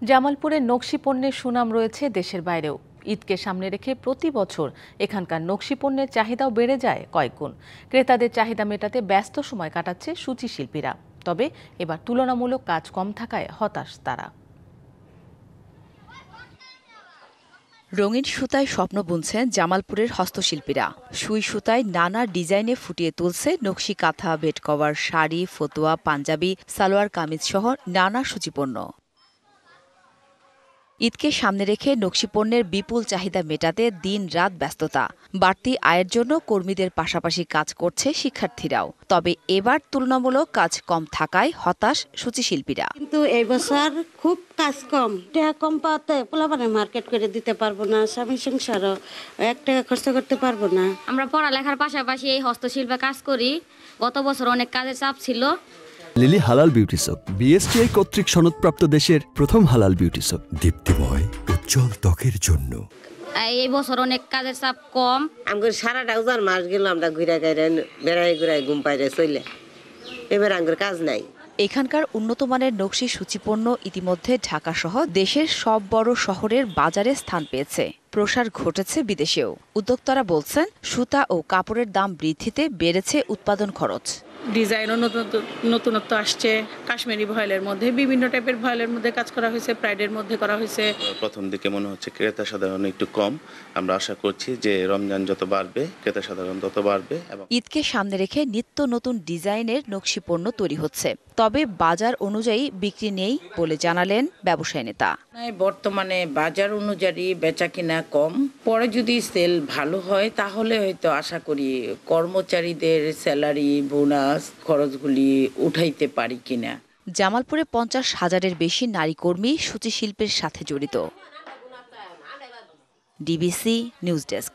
জামালপুরের নকশি পণ্যের সুনাম রয়েছে দেশের বাইরেও। ঈদকে সামনে রেখে প্রতি বছর এখানকার নকশি পণ্যের চাহিদাও বেড়ে যায় কয়েকগুণ। ক্রেতাদের চাহিদা মেটাতে ব্যস্ত সময় কাটাচ্ছে সূচি শিল্পীরা। তবে এবার তুলনামূলক কাজ কম থাকায় হতাশ তারা। রঙিন সুতায় স্বপ্ন বুনছেন জামালপুরের হস্তশিল্পীরা। সুই সুতায় নানা ডিজাইনে ফুটিয়ে তুলছে নকশি কাঁথা, বেড কভার, শাড়ি, ফতুয়া, পাঞ্জাবি, সালোয়ার কামিজ সহ নানা সূচিপণ্য। ঈদকে সামনে রেখে নকশি পণ্যের বিপুল চাহিদা মেটাতে দিন রাত ব্যস্ততা। বাড়তি আয়ের জন্য কর্মীদের পাশাপাশি কাজ করছে শিক্ষার্থীরাও। তবে এবার তুলনামূলক কাজ কম থাকায় হতাশ সূচিশিল্পীরা। কিন্তু এই বছর খুব কাজ কম, টাকা কম পাওয়াতে পোলাপানে মার্কেট করে দিতে পারবো না, স্বামী সংসারও 1 টাকা খরচ করতে পারবো না। আমরা পড়ালেখার পাশাপাশি এই হস্তশিল্পে কাজ করি। গত বছর অনেক কাজের চাপ ছিল। লিলি হালাল বিউটি সোপ, বিএসটিআই কর্তৃক সনদপ্রাপ্ত দেশের প্রথম হালাল বিউটি সোপ, দীপ্তিময় উজ্জ্বল ত্বকের জন্য। এই বছর অনেক কাজের চাপ কম। আমগর সারাটা উজার মাস গেল আমরা ঘুরে বেড়াই ঘুম পাইরে চলে, এবার আমগর কাজ নাই। এখানকার উন্নত মানের নকশি সূচিপণ্য ইতিমধ্যে ঢাকাসহ দেশের সব বড় শহরের বাজারে স্থান পেয়েছে। প্রসার ঘটেছে বিদেশেও। উদ্যোক্তারা বলছেন, সুতা ও কাপড়ের দাম বৃদ্ধিতে বেড়েছে উৎপাদন খরচ। ডিজাইনও নতুনত্ব আসছে। কাশ্মীরি ভয়েলের মধ্যে বিভিন্ন টাইপের ভয়েলের মধ্যে কাজ করা হয়েছে, প্রাইডের মধ্যে করা হয়েছে। প্রথম দিকে মনে হচ্ছে ক্রেতা সাধারণ একটু কম। আমরা আশা করছি যে রমজান যত বাড়বে ক্রেতা সাধারণ তত বাড়বে। ঈদকে সামনে রেখে নিত্য নতুন ডিজাইনের নকশি পণ্য তৈরি হচ্ছে। তবে বাজার অনুযায়ী বিক্রি নেই বলে জানালেন ব্যবসায়ী নেতা। বর্তমানে বাজার অনুযায়ী বেচা কিনা কম। পরে যদি সেল ভালো হয় তাহলে হয়তো আশা করি কর্মচারীদের স্যালারি, বোনাস খরচগুলি উঠাইতে পারি কিনা। জামালপুরে 50,000-এর বেশি নারী কর্মী সূচিশিল্পের সাথে জড়িত। DBC news desk.